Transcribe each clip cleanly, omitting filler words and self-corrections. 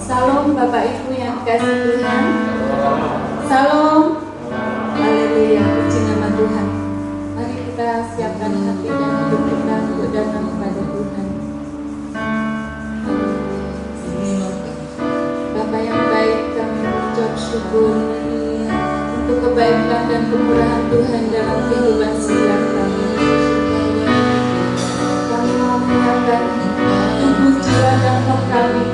Salam Bapak Ibu yang dikasihi Tuhan. Salam. Haleluya, puji nama Tuhan. Mari kita siapkan hati dan hidup kita untuk datang kepada Tuhan. Bapa yang baik, kami mengucap syukur untuk kebaikan dan kemurahan Tuhan dalam kehidupan setiap kami. Kami mau menyiapkan tubuh, jiwa, dan roh kami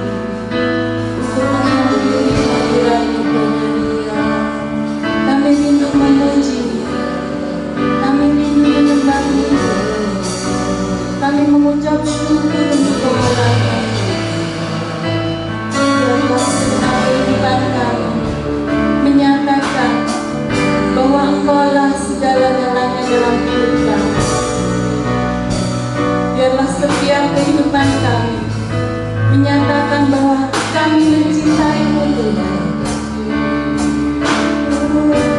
untuk menghadiri hadirat-Mu Tuhan. Kami rindu memuji, kami rindu menyembah-Mu, kami mengucap syukur untuk kemuliaan-Mu. Biarlah segenap kehidupan kami menyatakan bahwa Engkau-lah segala-galanya dalam hidup kami. Biarlah setiap kehidupan kami menyatakan bahwa kami mencintai-Mu Tuhan. Terima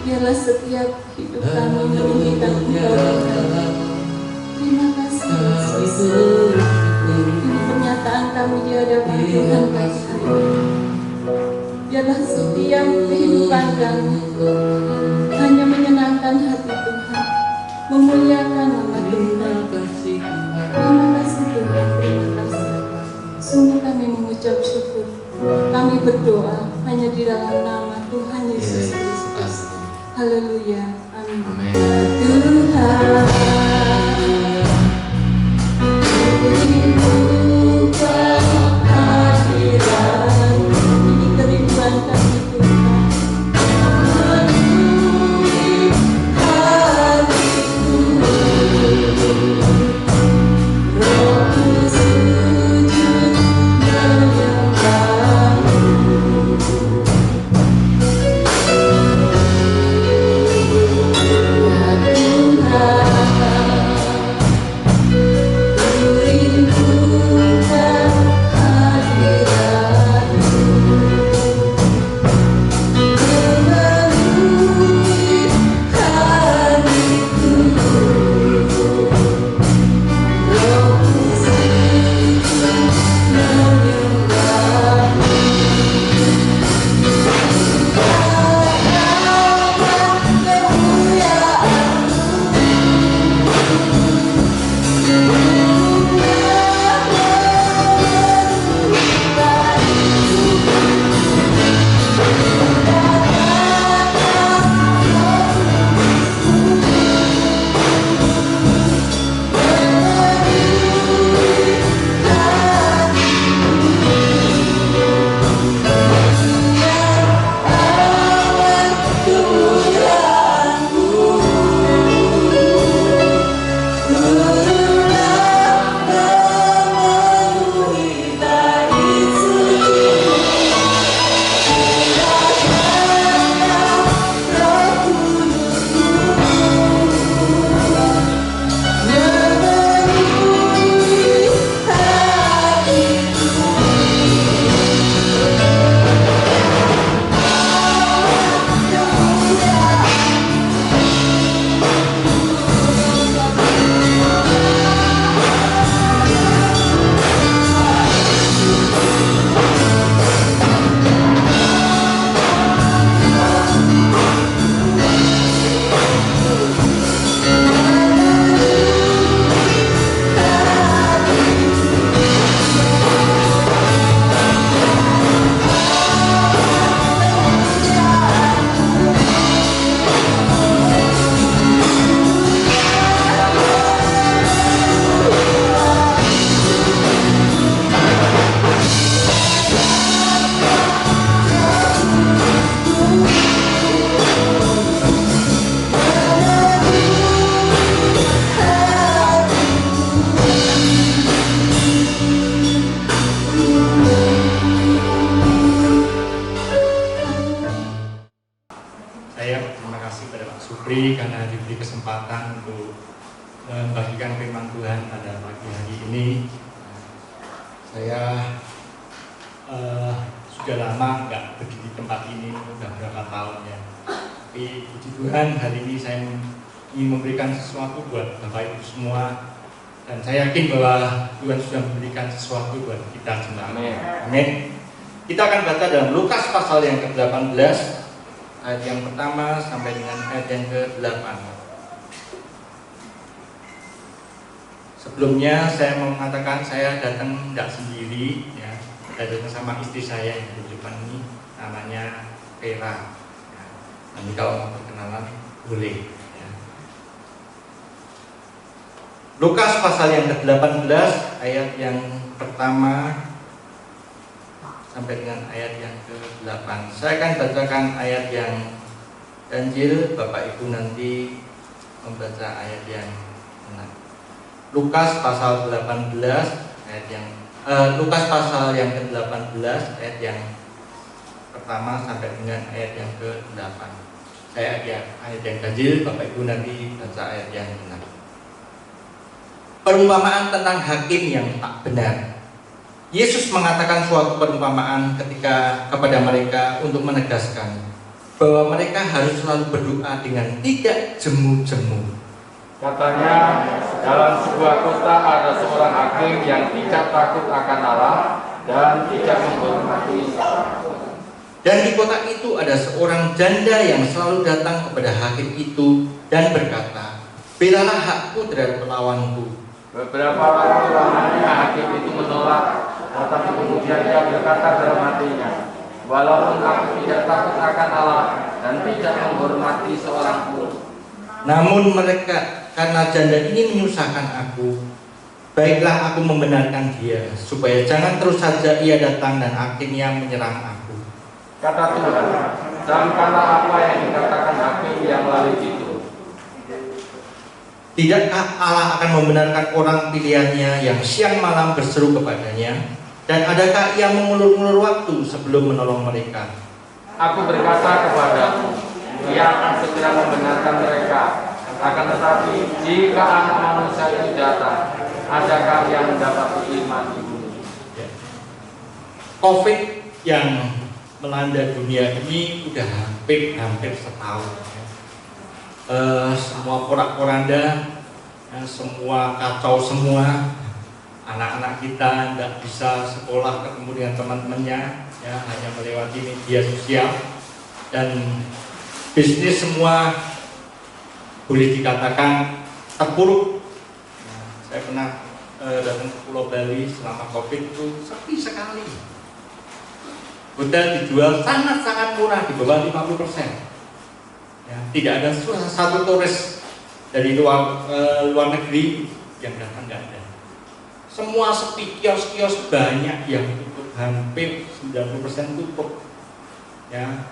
Biarlah setiap hidup kami meninggikan Engkau. Terima kasih Yesus. Ini penyataan kami di hadapan Tuhan pagi hari ini. Biarlah setiap kehidupan kami hanya menyenangkan hati Tuhan, memuliakan nama Tuhan. Terima kasih Tuhan, terima kasih. Sungguh kami mengucap syukur. Kami berdoa hanya di dalam nama Tuhan Yesus Kristus. Haleluya. Amin. Tuhan, rindukan hadirat-Mu. Ini kerinduan kami Tuhan. Memenuhi hatiku. Rohku sujud menyembah-Mu. Supri karena diberi kesempatan untuk membagikan firman Tuhan pada pagi hari ini. Saya sudah lama nggak berdiri di tempat ini, sudah berapa tahun ya. Tapi puji Tuhan hari ini saya ingin memberikan sesuatu buat Bapak Ibu semua, dan saya yakin bahwa Tuhan sudah memberikan sesuatu buat kita semua. Amin. Kita akan baca dalam Lukas pasal yang ke-18 ayat yang pertama sampai dengan ayat yang ke-8. Sebelumnya saya mau mengatakan saya datang tidak sendiri ya. Saya datang sama istri saya yang di depan ini, namanya Vera ya. Nanti kalau mau perkenalan boleh ya. Lukas pasal yang ke-18 ayat yang pertama sampai dengan ayat yang ke-8. Saya akan bacakan ayat yang ganjil, Bapak Ibu nanti membaca ayat yang 6. Lukas pasal 18 ayat yang Lukas pasal yang ke-18 ayat yang pertama sampai dengan ayat yang ke-8. Saya ayat yang ganjil, Bapak Ibu nanti baca ayat yang 6. Perumpamaan tentang hakim yang tak benar. Yesus mengatakan suatu perumpamaan kepada mereka untuk menegaskan bahwa mereka harus selalu berdoa dengan tidak jemu-jemu. Katanya, dalam sebuah kota ada seorang hakim yang tidak takut akan Allah dan tidak menghormati. Dan di kota itu ada seorang janda yang selalu datang kepada hakim itu dan berkata, "Belalah hakku terhadap pelawanku." Beberapa waktu lamanya hakim itu menolak, tetapi kemudian dia berkata dalam hatinya, "Walaupun aku tidak takut akan Allah dan tidak menghormati seorang pun, Namun mereka, karena janda ini menyusahkan aku, baiklah aku membenarkan dia, supaya jangan terus saja ia datang dan akhirnya menyerang aku. kata Tuhan, camkanlah apa yang dikatakan hakim yang lalu itu. Tidakkah Allah akan membenarkan orang pilihannya yang siang malam berseru kepadanya? Dan adakah ia mengulur-ulur waktu sebelum menolong mereka? Aku berkata kepadamu, ia akan segera membenarkan mereka. Akan tetapi, jika anak manusia itu datang, adakah yang mendapat iman di bumi?" COVID yang melanda dunia ini udah hampir setahun. Semua porak-poranda, semua kacau semua. Anak-anak kita nggak bisa sekolah ketemu dengan teman-temannya, ya, hanya melewati media sosial, dan bisnis semua boleh dikatakan terpuruk. Saya pernah datang ke Pulau Bali selama COVID itu sepi sekali. Hotel dijual sangat-sangat murah, di bawah 50%. Ya, tidak ada satu turis dari luar negeri yang datang, nggak ada. Semua sepi, kios-kios banyak yang tutup, hampir 90% tutup. Ya,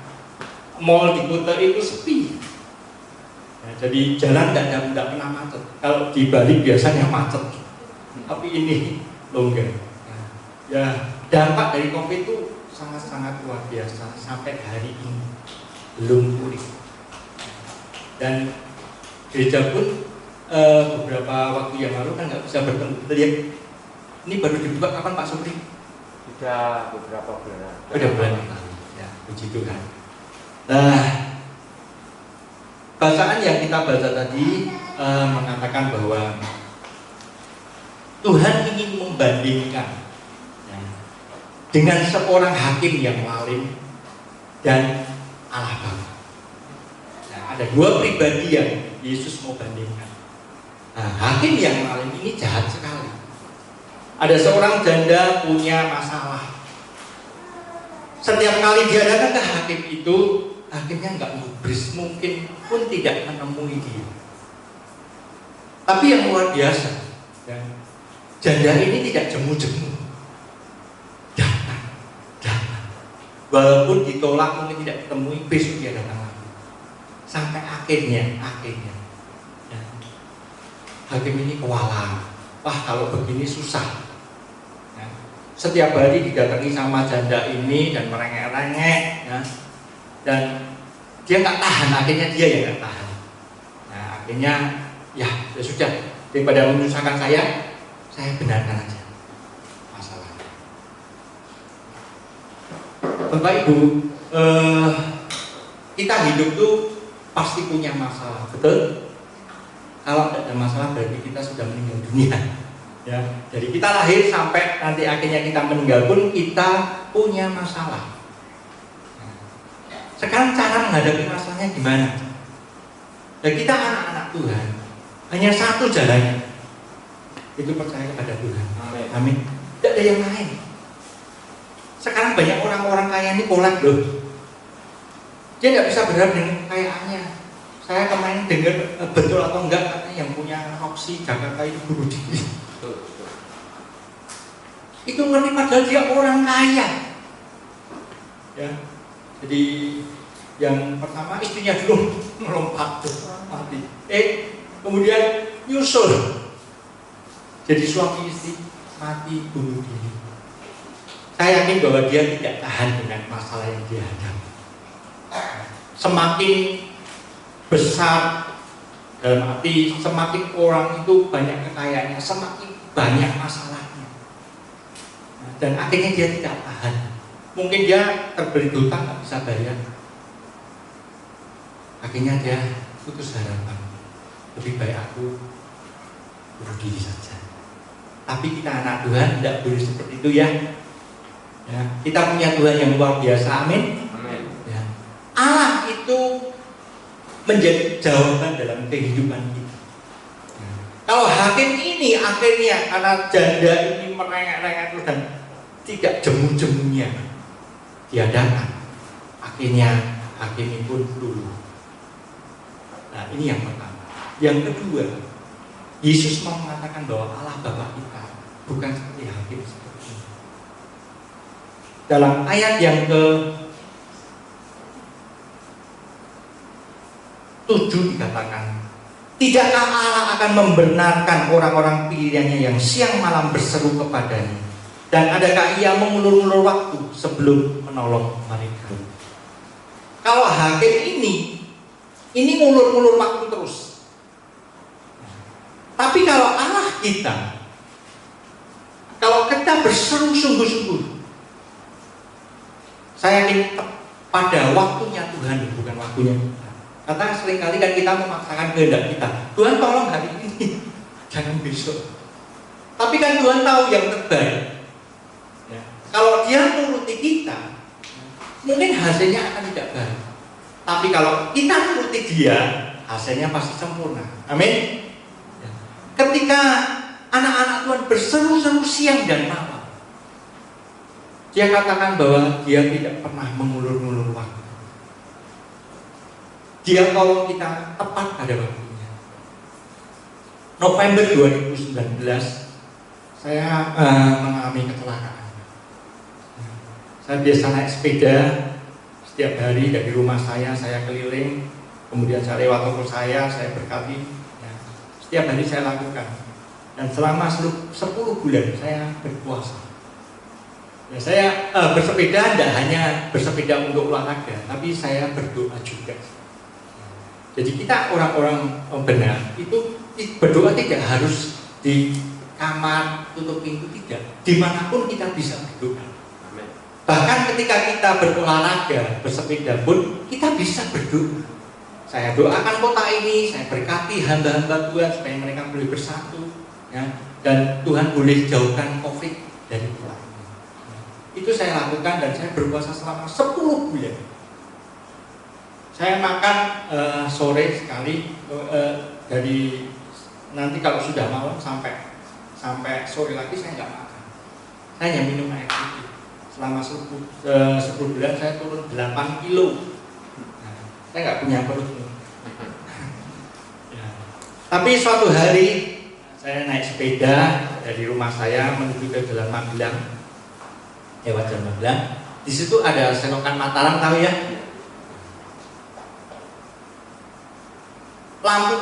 mall di kota itu sepi. Ya, jadi jalan nggak pernah macet. Kalau di Bali biasanya macet, tapi ini longgar. Ya, dampak dari COVID itu sangat-sangat luar biasa sampai hari ini belum pulih. Dan gereja pun beberapa waktu yang lalu kan nggak bisa bertemu. Lihat, ini baru dibuka kapan Pak Supri? Sudah beberapa bulan. Udah bulan lalu. Ya, puji Tuhan. Nah, bacaan yang kita baca tadi mengatakan bahwa Tuhan ingin membandingkan, ya, dengan seorang hakim yang lalim dan Allah Bapa. Nah, ada dua pribadi yang Yesus mau bandingkan. Nah, hakim yang lalim ini jahat sekali. Ada seorang janda punya masalah. Setiap kali dia datang ke hakim itu, hakimnya nggak gubris, mungkin pun tidak menemui dia. Tapi yang luar biasa, ya, janda ini tidak jemu-jemu, datang. Walaupun ditolak, mungkin tidak ditemui, besok dia datang lagi. Sampai akhirnya, ya, hakim ini kewalahan. Wah, kalau begini susah. Ya, setiap hari didatangi sama janda ini dan merengek-rengek, ya, dan dia nggak tahan. Akhirnya dia yang nggak tahan. Nah, akhirnya ya sudah, daripada menyusahkan saya benarkan aja masalahnya. Bapak Ibu, kita hidup tuh pasti punya masalah, betul? Kalau tidak ada masalah berarti kita sudah meninggal dunia. Ya, jadi kita lahir sampai nanti akhirnya kita meninggal pun kita punya masalah. Sekarang cara menghadapi masalahnya gimana? Dan kita anak-anak Tuhan, hanya satu jalannya, itu percaya kepada Tuhan. Amin. Tidak ada yang lain. Sekarang banyak orang-orang kaya ini kolab loh. Dia tidak bisa berharap dengan kekayaannya. Saya kemarin dengar, betul atau enggak, katanya yang punya Roxy Jakarta itu bunuh diri. Itu ngerti padahal dia orang kaya. Ya, jadi yang pertama istrinya dulu melompat mati. Kemudian nyusul. Jadi suami istri mati bunuh diri. Saya yakin bahwa dia tidak tahan dengan masalah yang dia hadapi. Semakin besar, dalam arti semakin orang itu banyak kekayaannya, semakin banyak masalahnya. Dan akhirnya dia tidak tahan. Mungkin dia terbelit hutang nggak bisa bayar. Akhirnya dia putus harapan. lebih baik aku bunuh diri saja. Tapi kita anak Tuhan tidak boleh seperti itu ya. Ya, kita punya Tuhan yang luar biasa, amin. Amin. Ya. Allah itu menjadi jawaban dalam kehidupan kita. Ya. Kalau hakim ini akhirnya karena janda ini merengek-rengek dan tidak jemu-jemunya diadakan, akhirnya hakim ini pun luluh. Nah, ini yang pertama. Yang kedua, Yesus mau mengatakan bahwa Allah Bapa kita bukan seperti hakim seperti ini. Dalam ayat yang ke-7 dikatakan, tidakkah Allah akan membenarkan orang-orang pilihannya yang siang malam berseru kepadanya, dan adakah ia mengulur-ulur waktu sebelum menolong mereka? Kalau hakim ini ngulur-ngulur waktu terus. Tapi kalau Allah kita, kalau kita berseru sungguh-sungguh, saya yakin pada waktunya Tuhan, bukan waktunya kita. Karena seringkali kan kita memaksakan kehendak kita. Tuhan tolong hari ini, jangan besok. Tapi kan Tuhan tahu yang terbaik. Ya. Kalau Dia menuruti kita, mungkin hasilnya akan tidak baik. Tapi kalau kita menuruti Dia, hasilnya pasti sempurna. Amin. Ya. Ketika anak-anak Tuhan berseru-seru siang dan malam, Dia katakan bahwa Dia tidak pernah mengulur-ulur waktu. Dia tolong kita tepat pada waktunya. November 2019 saya mengalami kecelakaan. Saya biasa naik sepeda setiap hari dari rumah saya keliling, kemudian saya lewat toko saya berkati. Ya, setiap hari saya lakukan. Dan selama 10 bulan saya berpuasa. Ya, saya bersepeda tidak hanya bersepeda untuk olahraga, tapi saya berdoa juga. Jadi kita orang-orang benar itu berdoa tidak harus di kamar tutup pintu, tidak. Dimanapun kita bisa berdoa. Bahkan ketika kita berolahraga, bersepeda pun kita bisa berdoa. Saya doakan kota ini, saya berkati hamba-hamba Tuhan supaya mereka boleh bersatu, ya, dan Tuhan boleh jauhkan COVID dari kita. Itu saya lakukan dan saya berpuasa selama 10 bulan. Saya makan sore sekali, dari nanti kalau sudah malam sampai sore lagi saya nggak makan. Saya hanya minum air putih. Selama 10 bulan saya turun 8 kilo. Nah, saya nggak punya perut. Ya. Tapi suatu hari saya naik sepeda dari rumah saya menuju ke Jalan Magelang. Lewat Jalan Magelang, di situ ada selokan Mataram, tahu ya? Lampu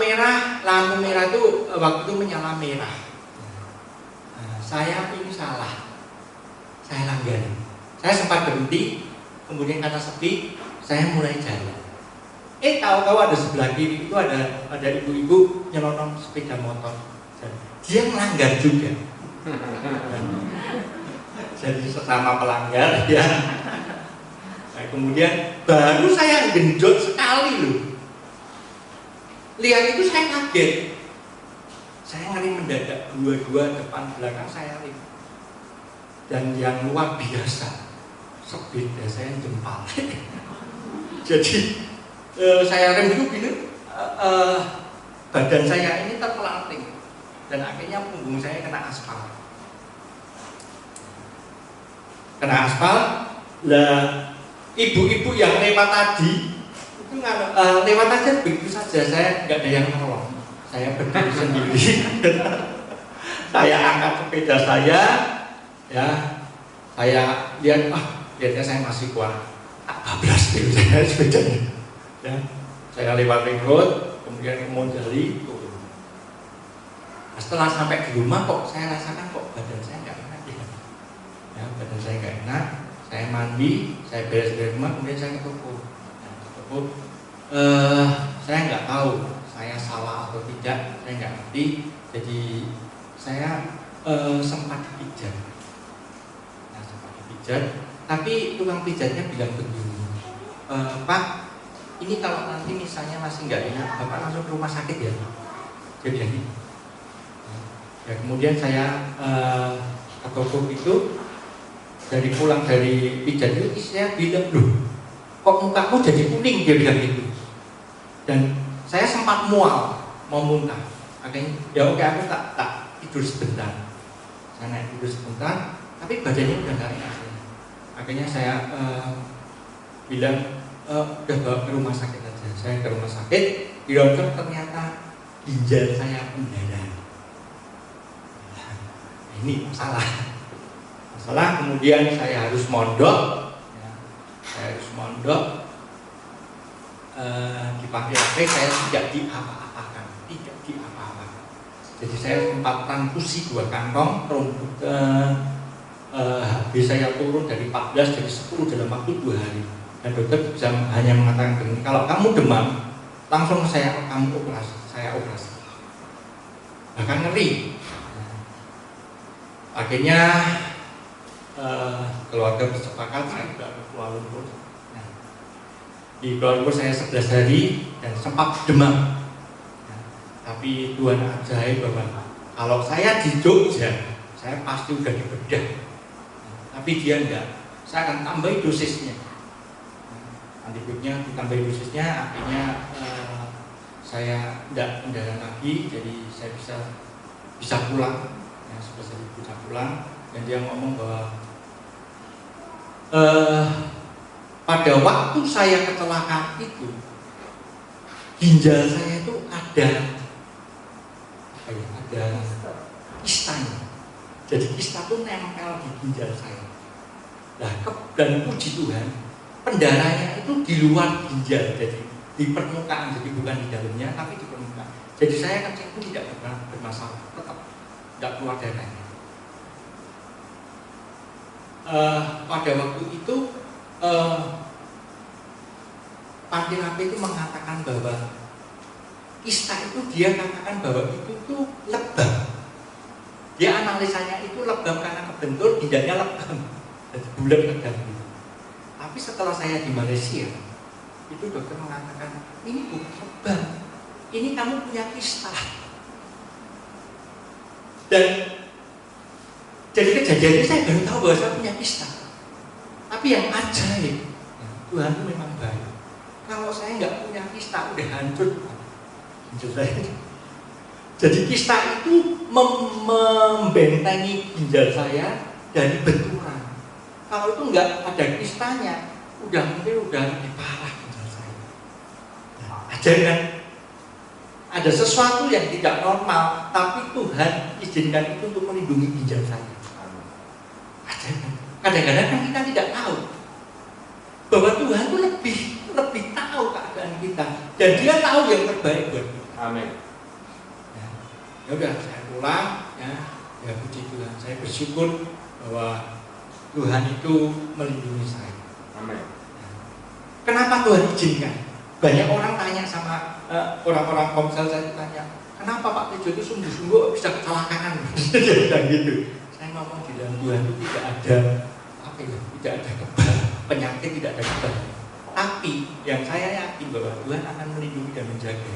merah itu waktu itu menyala merah. Nah, saya ini salah, saya langgar. Saya sempat berhenti, kemudian karena sepi, saya mulai jalan. Tahu-tahu ada sebelah kiri itu ada ibu-ibu nyelonong sepeda motor. Dia melanggar juga. Jadi sesama pelanggar ya. Nah, kemudian baru saya genjot sekali loh. Lihat itu saya kaget. Saya ngeri mendadak, dua-dua depan belakang saya rem. Dan yang luar biasa, sepeda saya jempal. Jadi saya rem itu gini, badan saya ini terpelanting dan akhirnya punggung saya kena aspal. Lah ibu-ibu yang lewat tadi itu lewat aja begitu saja, saya nggak ada yang nolong. Saya berdiri sendiri. Saya angkat sepeda saya, ya, saya lihat, lihatnya saya masih kuat. Bablas gitu saya sepedanya. Ya, saya lewat ring road, kemudian ke Monjali, turun. Nah, setelah sampai di rumah kok saya rasakan kok badan saya nggak enak ya. Ya, badan saya nggak enak. Saya mandi, saya beres-beres rumah, kemudian saya ke toko. Saya nggak tahu saya salah atau tidak, saya nggak ngerti. Jadi saya sempat dipijat. Nah, sempat dipijat, tapi tukang pijatnya bilang begini, Pak, ini kalau nanti misalnya masih nggak enak, Bapak langsung ke rumah sakit ya. jadi ya kemudian saya ke toko itu, dari pulang dari pijat itu saya bilang, loh kok mukamu jadi kuning, dia bilang gitu. Dan saya sempat mual mau muntah, akhirnya ya oke aku tak tidur sebentar, saya naik tidur sebentar, tapi badannya udah nggak enak. Akhirnya saya bilang udah bawa ke rumah sakit aja. Saya ke rumah sakit, di dokter ternyata ginjal saya pendarahan. Ini masalah kemudian saya harus mondok ya. Saya harus mondok dipakai saya tidak diapa-apakan. Jadi saya sempat transfusi 2 kantong, HB saya turun dari 14 jadi 10 dalam waktu 2 hari. Dan dokter bisa hanya mengatakan begini, kalau kamu demam langsung kamu operasi, saya operasi. Bahkan ngeri. Akhirnya keluarga bersepakat saya juga ke Kuala Lumpur. Nah, di Kuala Lumpur saya 11 hari dan sempat demam. Nah, tapi Tuhan ajaib bahwa kalau saya di Jogja saya pasti udah dibedah. Tapi dia enggak. Saya akan tambahi dosisnya. Antibiotiknya ditambahi dosisnya, akhirnya saya tidak mendalam lagi, jadi saya bisa pulang. Ya, sudah bisa pulang. Dan dia ngomong bahwa pada waktu saya kecelakaan itu ginjal saya itu ada kistanya. Jadi kista itu nempel di ginjal saya. Nah, dan puji Tuhan, pendarahannya itu di luar ginjal, jadi di permukaan, jadi bukan di dalamnya, tapi di permukaan. Jadi saya kencing itu tidak bermasalah, tetap tidak keluar darahnya. Pada waktu itu Panti itu mengatakan bahwa kista itu dia katakan bahwa itu tuh lebam. Dia analisanya itu lebam karena kebentur, ginjalnya lebam, jadi bulat lebam. Tapi setelah saya di Malaysia, itu dokter mengatakan ini bukan lebam, ini kamu punya kista. Dan jadi kejadian ini saya baru tahu bahwa saya punya kista. Tapi yang ajaib, Tuhan itu memang baik. Kalau saya nggak punya kista, udah hancur. Jadi kista itu membentengi ginjal saya dari benturan. Kalau itu nggak ada kistanya, mungkin udah lebih parah ginjal saya. Ajaib kan? Ada sesuatu yang tidak normal, tapi Tuhan izinkan itu untuk melindungi ginjal saya. Ajaib kan? Kadang-kadang kan kita tidak tahu bahwa Tuhan itu lebih tahu keadaan kita, dan Dia tahu yang terbaik buat kita. Amin. Ya udah, saya pulang, ya puji Tuhan, saya bersyukur bahwa Tuhan itu melindungi saya. Amin. Kenapa Tuhan izinkan? Banyak orang tanya sama orang-orang komsel, saya tanya, kenapa Pak Tejo itu sungguh-sungguh bisa kecelakaan? Dia bilang gitu. Saya ngomong di dalam Tuhan itu tidak ada tidak ada kebal, penyakit tidak ada kebal. Tapi yang saya yakin bahwa Tuhan akan melindungi dan menjaga.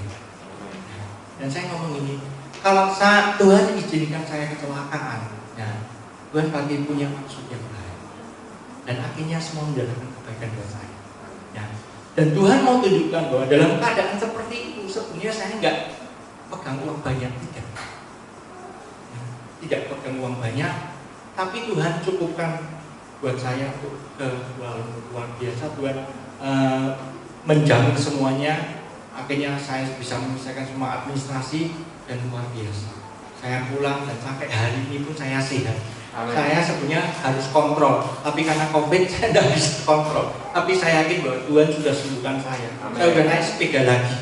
Dan saya ngomong ini, kalau Tuhan izinkan saya kecelakaan, ya, Tuhan pasti punya maksud yang baik. Dan akhirnya semua menjalankan kebaikan buat saya. Ya. Dan Tuhan mau tunjukkan bahwa dalam keadaan seperti itu sebenarnya saya nggak pegang uang banyak, tidak. Ya, tidak pegang uang banyak, tapi Tuhan cukupkan buat saya untuk luar biasa. Tuhan menjamin semuanya. Akhirnya saya bisa menyelesaikan semua administrasi dan luar biasa. Saya pulang dan sampai hari ini pun saya sehat. Amin. Saya sebenarnya harus kontrol, tapi karena COVID saya tidak bisa kontrol. Tapi saya yakin bahwa Tuhan sudah sembuhkan saya. Amin. Saya sudah naik sepeda lagi.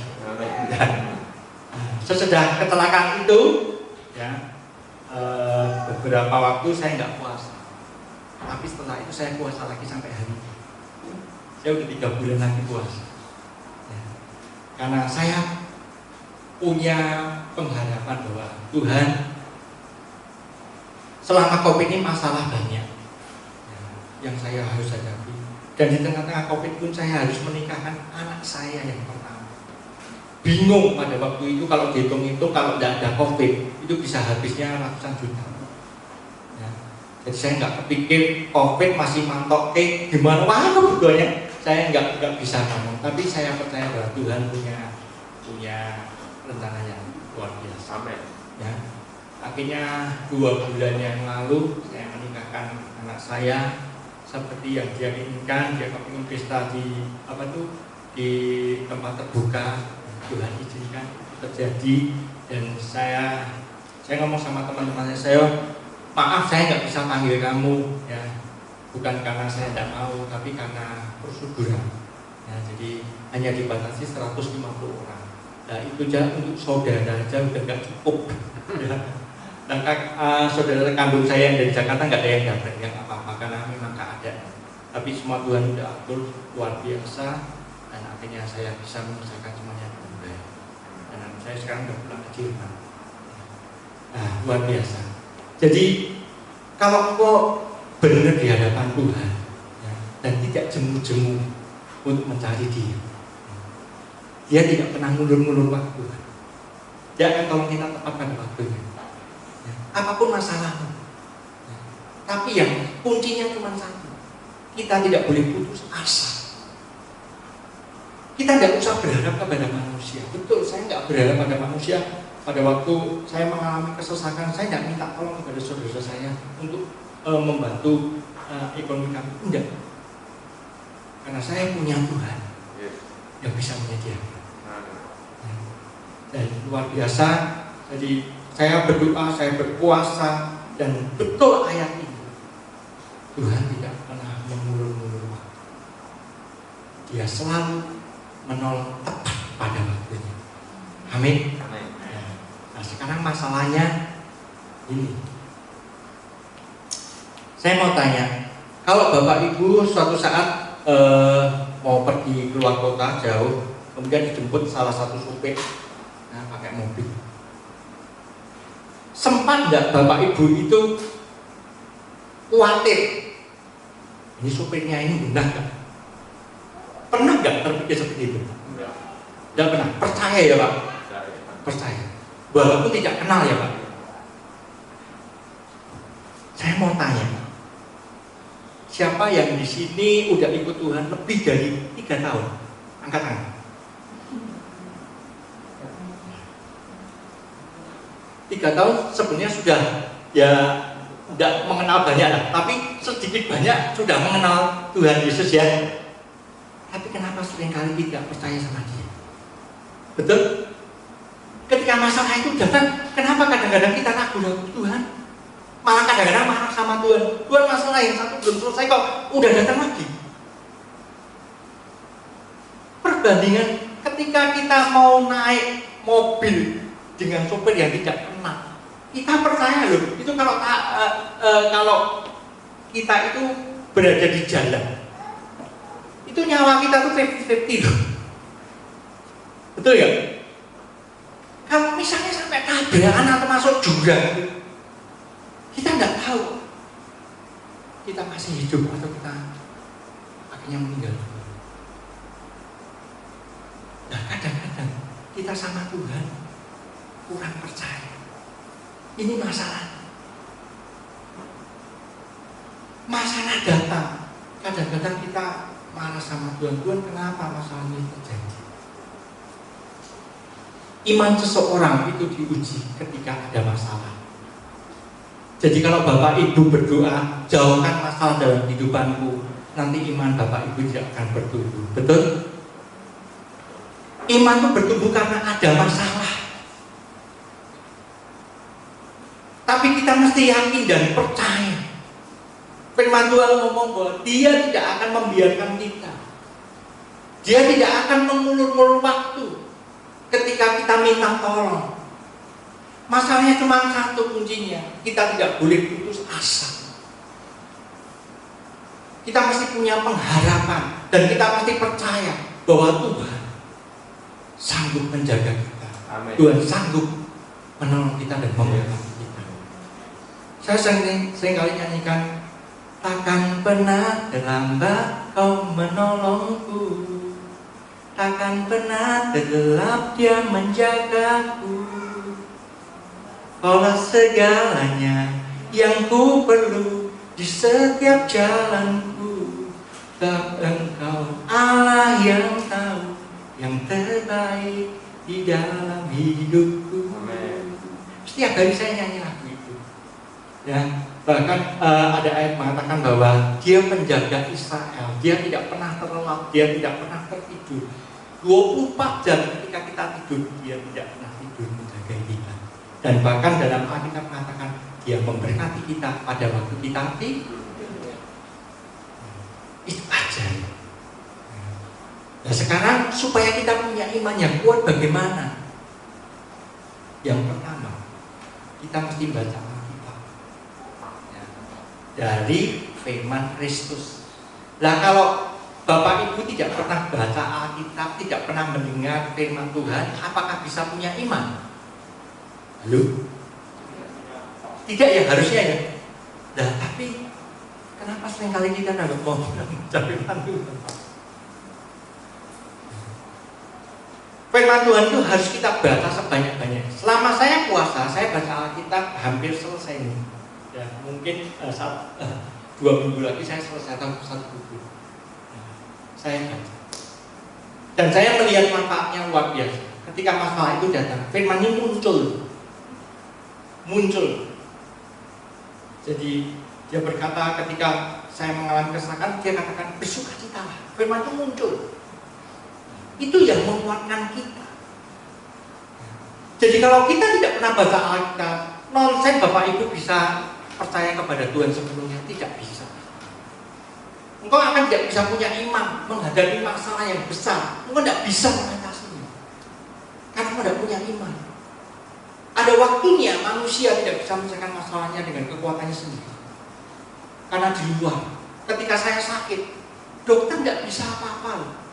Sesudah kecelakaan itu, ya, beberapa waktu saya nggak puasa. Tapi setelah itu saya puasa lagi sampai hari ini. Saya udah 3 bulan lagi puasa. Ya. Karena saya punya pengharapan bahwa Tuhan, selama COVID ini masalah banyak yang saya harus hadapi. Dan di tengah-tengah COVID pun saya harus menikahkan anak saya yang pertama. bingung pada waktu itu kalau dihitung-hitung kalau tidak ada COVID itu bisa habisnya ratusan juta. Ya. Jadi saya nggak kepikir COVID masih mantok gimana wah kebutuhannya saya nggak bisa ngomong. Tapi saya percaya bahwa Tuhan punya rencana yang luar biasa. Amin. Ya. Akhirnya 2 bulan yang lalu saya menikahkan anak saya seperti yang dia inginkan. Dia kepingin pesta di tempat terbuka. Tuhan izinkan terjadi dan saya ngomong sama teman-teman saya, maaf saya nggak bisa panggil kamu ya, bukan karena saya tidak mau tapi karena proseduran ya, jadi hanya dibatasi 150 orang. Nah itu aja untuk saudara aja udah nggak cukup ya. Dan saudara kandung saya yang dari Jakarta nggak ada yang dapat yang apa-apa karena memang nggak ada, tapi semua Tuhan udah atur luar biasa dan akhirnya saya bisa menyelesaikan semuanya. Saya sekarang udah pulang ke Jerman. Nah, luar biasa. Jadi kalau kok benar di hadapan Tuhan ya, dan tidak jemu-jemu untuk mencari Dia tidak pernah ngulur-ngulur waktu. Dia akan tolong kita tepat pada waktunya. Ya, apapun masalahmu. Ya, tapi yang kuncinya cuma satu. Kita tidak boleh putus asa. Kita tidak usah berharap kepada manusia. Betul, saya nggak berharap pada manusia. Pada waktu saya mengalami kesesakan, saya tidak minta tolong kepada saudara saya untuk membantu ekonomi kami. Tidak. Karena saya punya Tuhan yang bisa menyediakan. Dan luar biasa. Jadi saya berdoa, saya berpuasa, dan betul ayat ini. Tuhan tidak pernah mengulur-ngulur waktu. Dia selalu menolong tepat pada waktunya. Amin. Nah sekarang masalahnya ini. Saya mau tanya, kalau Bapak Ibu suatu saat mau pergi keluar kota jauh, kemudian dijemput salah satu supir, pakai mobil, sempat nggak Bapak Ibu itu khawatir? Ini supirnya ini benar nggak? Pernah nggak terpikir seperti itu? Tidak pernah. Percaya ya Pak? Percaya. Walaupun tidak kenal ya Pak. Saya mau tanya, siapa yang di sini udah ikut Tuhan lebih dari 3 tahun? Angkat tangan. Tiga tahun sebenarnya sudah ya tidak mengenal banyak lah, tapi sedikit banyak sudah mengenal Tuhan Yesus ya. Tapi kenapa seringkali tidak percaya sama Dia? Betul? Ketika masalah itu datang, kenapa kadang-kadang kita ragu-ragu Tuhan? Malah kadang-kadang marah sama Tuhan. Tuhan, masalah yang satu belum selesai kok udah datang lagi. Perbandingan ketika kita mau naik mobil dengan sopir yang tidak kenal, kita percaya loh. Itu kalau kita itu berada di jalan, itu nyawa kita tuh 50-50 loh. Betul ya? Kalau misalnya sampai tabrakan atau masuk jurang, kita nggak tahu kita masih hidup atau kita akhirnya meninggal. Nah kadang-kadang kita sama Tuhan kurang percaya. Ini masalah. Masalah datang. Kadang-kadang kita marah sama Tuhan. Tuhan, kenapa masalah ini terjadi? Iman seseorang itu diuji ketika ada masalah. Jadi kalau Bapak Ibu berdoa, jauhkan masalah dalam hidupanku, nanti iman Bapak Ibu tidak akan bertumbuh. Betul? Iman itu bertumbuh karena ada masalah. Tapi kita mesti yakin dan percaya. Firman Tuhan ngomong bahwa Dia tidak akan membiarkan kita. Dia tidak akan mengulur-ulur waktu ketika kita minta tolong. Masalahnya cuma satu kuncinya, kita tidak boleh putus asa. Kita mesti punya pengharapan dan kita mesti percaya bahwa Tuhan sanggup menjaga kita. Amin. Tuhan sanggup menolong kita dan memberkati kita. Saya sering kali nyanyikan, takkan pernah terlambat Kau menolongku, takkan pernah tergelap, Dia menjagaku. Kaulah segalanya yang ku perlu di setiap jalanku. Tak Engkau Allah yang tahu yang terbaik di dalam hidupku. Setiap hari saya nyanyi lagu itu. Ya, bahkan ada ayat mengatakan bahwa Dia menjaga Israel. Dia tidak pernah terlelap, Dia tidak pernah tertidur. 24 jam ketika kita tidur, Dia tidak pernah tidur menjaga kita. Dan bahkan dalam Alkitab mengatakan Dia memberkati kita pada waktu kita tidur. Itu aja. Nah sekarang supaya kita punya iman yang kuat bagaimana? Yang pertama, kita mesti baca Alkitab dari firman Kristus. Lah kalau Bapak Ibu tidak pernah baca Alkitab, tidak pernah mendengar firman Tuhan, apakah bisa punya iman? Halo? Tidak ya, harusnya ya. Nah tapi kenapa seringkali kita tidak mau baca firman Tuhan? Firman Tuhan itu harus kita baca sebanyak-banyak. Selama saya puasa, saya baca Alkitab hampir selesai nih. Ya, mungkin 2 minggu lagi saya selesai satu buku. Saya baca. Dan saya melihat manfaatnya luar biasa. Ketika masalah itu datang, firman-Nya muncul. Jadi dia berkata ketika saya mengalami kesesakan, dia katakan bersukacitalah. Firman itu muncul. Itu yang menguatkan kita. Jadi kalau kita tidak pernah baca Alkitab, nonsen Bapak Ibu bisa percaya kepada Tuhan sepenuhnya, tidak bisa. Engkau akan tidak bisa punya iman menghadapi masalah yang besar. Engkau tidak bisa mengatasinya karena engkau tidak punya iman. Ada waktunya manusia tidak bisa menyelesaikan masalahnya dengan kekuatannya sendiri. Karena di luar, ketika saya sakit, dokter tidak bisa apa-apa.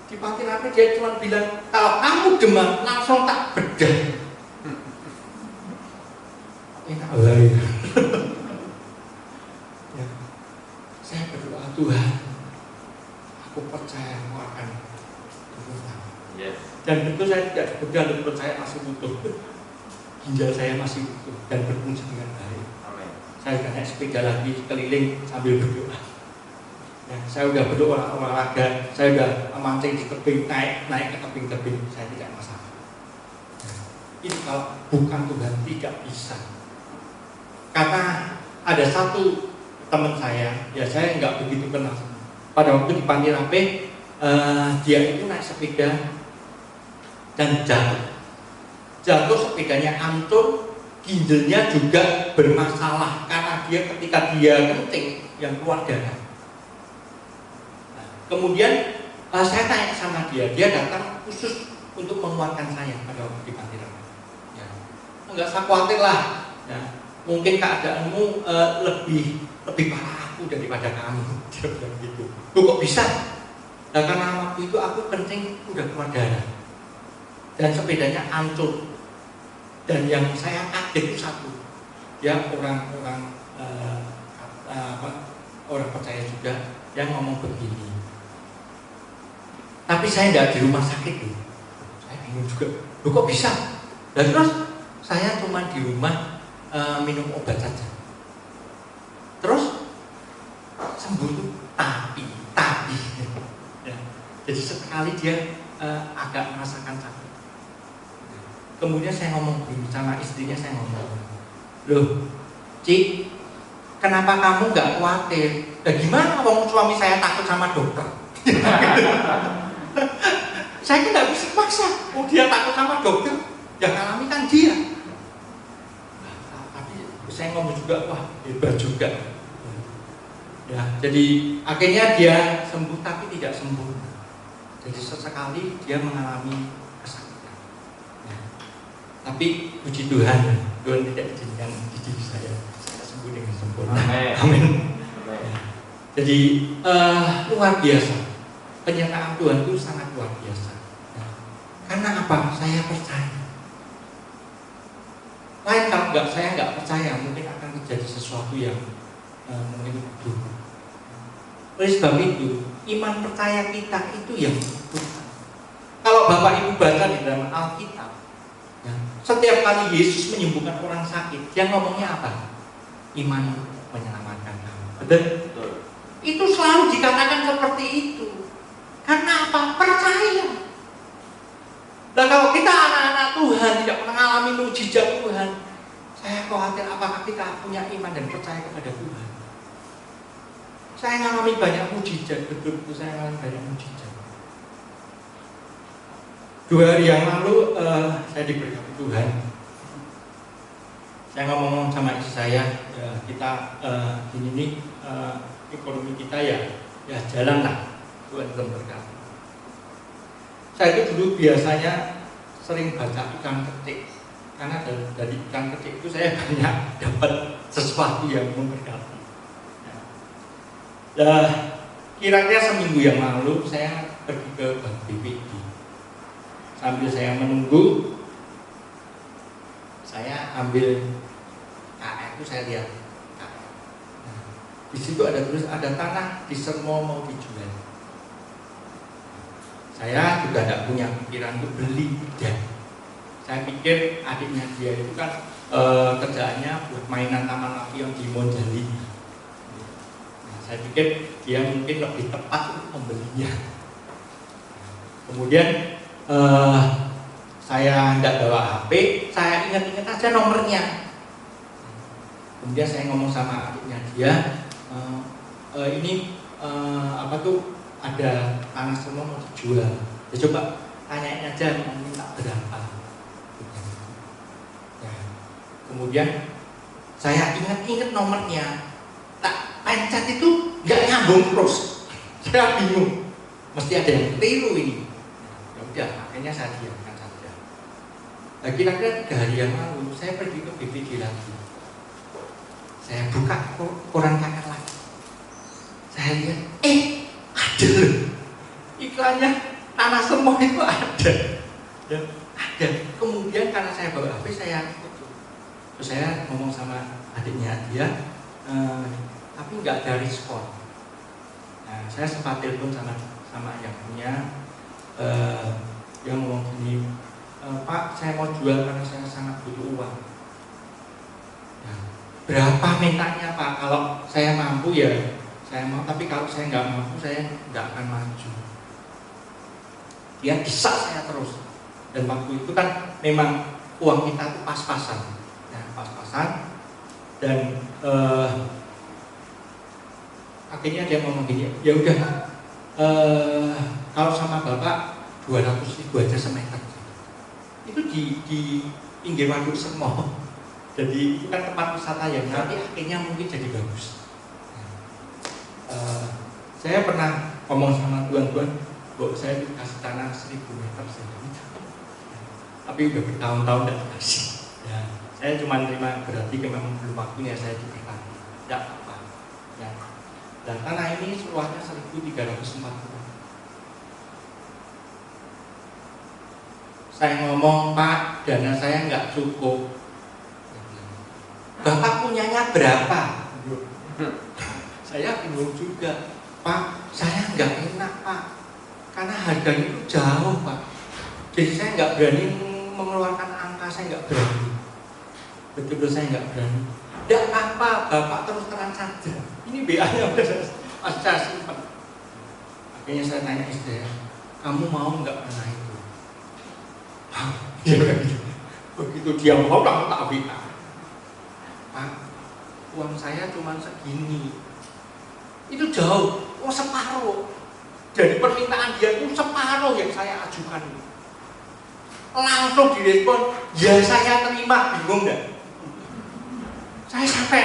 Di panti napi dia cuma bilang, kalau kamu demam langsung tak bedah. Enak lagi. Ya. Saya berdoa, Tuhan, aku percaya Engkau akan berubah. Yes. Dan betul saya tidak bedah, menurut saya masih utuh. Ginjal saya masih utuh dan berfungsi dengan baik. Amin. Saya sudah naik sepeda lagi keliling sambil berdoa. Ya, saya sudah berdoa olahraga, saya sudah mancing di tebing, naik ke tebing-tebing, saya tidak masalah. Ya, ini kalau bukan Tuhan tidak bisa. Karena ada satu teman saya, ya saya nggak begitu kenal. Pada waktu di Panti Rape, dia itu naik sepeda dan jatuh sepedanya hancur, ginjalnya juga bermasalah karena dia ketika dia kencing yang keluar darah. Kemudian saya tanya sama dia datang khusus untuk menguatkan saya pada waktu di Panti Rape. Ya, enggak usah khawatir lah. Ya, mungkin keadaanmu lebih parah aku daripada kamu. Dia bilang gitu. Loh kok bisa? Nah, karena waktu itu aku kencing udah keluar darah dan sepedanya hancur. Dan yang saya kaget itu satu, dia orang percaya juga yang ngomong begini. Tapi saya tidak di rumah sakit loh. Saya bingung juga. Loh kok bisa? Dan terus saya cuma di rumah minum obat saja. Terus sembuh tuh tapi ya. Jadi sekali dia agak merasakan sakit. Kemudian saya ngomong sama istrinya, saya ngomong, loh, Cik, kenapa kamu nggak khawatir? Nah, gimana kalau suami saya takut sama dokter? Saya tidak bisa paksa. Oh, dia takut sama dokter, yang alami kan dia. Nah, tapi saya ngomong juga, wah hebat juga. Ya, jadi akhirnya dia sembuh tapi tidak sembuh. Jadi sesekali dia mengalami kesakitan. Ya. Tapi puji Tuhan, Tuhan tidak izinkan diri saya sembuh dengan sempurna. Amin. Ya. Jadi luar biasa. Penyertaan Tuhan itu sangat luar biasa. Ya. Karena apa? Saya percaya. Lain kalau saya nggak percaya, mungkin akan terjadi sesuatu yang mungkin buruk. Oleh sebab itu, iman percaya kita itu yang Tuhan. Kalau Bapak Ibu baca di dalam Alkitab, ya, setiap kali Yesus menyembuhkan orang sakit, dia ngomongnya apa? Iman menyelamatkan kamu. Betul? Itu selalu dikatakan seperti itu. Karena apa? Percaya. Dan kalau kita anak-anak Tuhan tidak pernah mengalami mujizat Tuhan, saya khawatir apakah kita punya iman dan percaya kepada Tuhan. Saya mengalami banyak mujizat, betul-betul saya mengalami banyak mujizat. 2 hari yang lalu saya diberkati Tuhan. Saya ngomong sama istri saya, ya, kita gini nih, ekonomi kita ya jalan lah, Tuhan berkati. Saya itu dulu biasanya sering baca ikan ketik, karena dari ikan ketik itu saya banyak dapat sesuatu yang memberkati. Nah, kira-kira seminggu yang lalu saya pergi ke Bank BPI. Sambil saya menunggu, saya ambil KR itu, saya lihat KR. Nah, di situ ada tulis ada tanah di Sermo mau dijual. Saya juga tidak punya pikiran untuk beli, dan saya pikir adiknya dia itu kan kerjaannya buat mainan taman lampion di Monjali. Nah, saya pikir dia mungkin lebih tepat untuk membelinya. Kemudian saya tidak bawa HP, saya ingat-ingat aja nomornya. Kemudian saya ngomong sama adiknya dia, ini apa tuh, ada tanah semua mau dijual. Ya coba tanyain aja minta berapa. Ya. Kemudian saya ingat-ingat nomornya, tak pencet itu nggak nyambung terus. Saya bingung, mesti ada yang keliru ini. Ya udah, akhirnya saya diamkan saja. Nah, kira-kira 3 hari yang lalu saya pergi ke BPD lagi. Saya buka koran KR lagi. Saya lihat, ada iklannya tanah semua itu ada. Dan ada. Kemudian karena saya bawa HP, saya ikut. Terus saya ngomong sama adiknya dia, tapi nggak ada respon. Nah, saya sempat telepon sama yang punya, dia ngomong gini, Pak, saya mau jual karena saya sangat butuh uang. Nah, berapa mintanya Pak? Kalau saya mampu ya saya mau, tapi kalau saya nggak mampu saya nggak akan maju. Dia desak saya terus. Dan waktu itu kan memang uang kita itu pas-pasan, ya, pas-pasan. Dan akhirnya dia ngomong gini, ya udah, kalau sama bapak 200.000 aja semeter. Itu di pinggir waduk Sermo. Jadi itu kan tempat wisata yang nanti akhirnya mungkin jadi bagus. Saya pernah ngomong sama tuan-tuan, bahwa saya dikasih tanah 1000 meter saja, tapi udah bertahun-tahun tidak dikasih. Ya, saya cuma terima berarti memang belum waktunya saya diberkati, tidak apa. Ya. Dan tanah ini luasnya 1340. Saya ngomong, Pak, dana saya nggak cukup. Bapak punyanya berapa? Saya bingung juga, Pak, saya nggak enak Pak, karena harganya itu jauh Pak. Jadi saya nggak berani mengeluarkan angka, saya nggak berani. Betul-betul saya nggak berani. Tidak apa-apa, Bapak terus terang saja. Ini BA-nya udah saya simpan. Akhirnya saya tanya istri saya, kamu mau nggak tanah itu? Begitu dia mau, kamu tak BA. Pak, uang saya cuma segini. Itu jauh, separuh. Jadi permintaan dia itu separuh yang saya ajukan. Langsung direspon, ya saya terima. Bingung enggak? Saya sampai,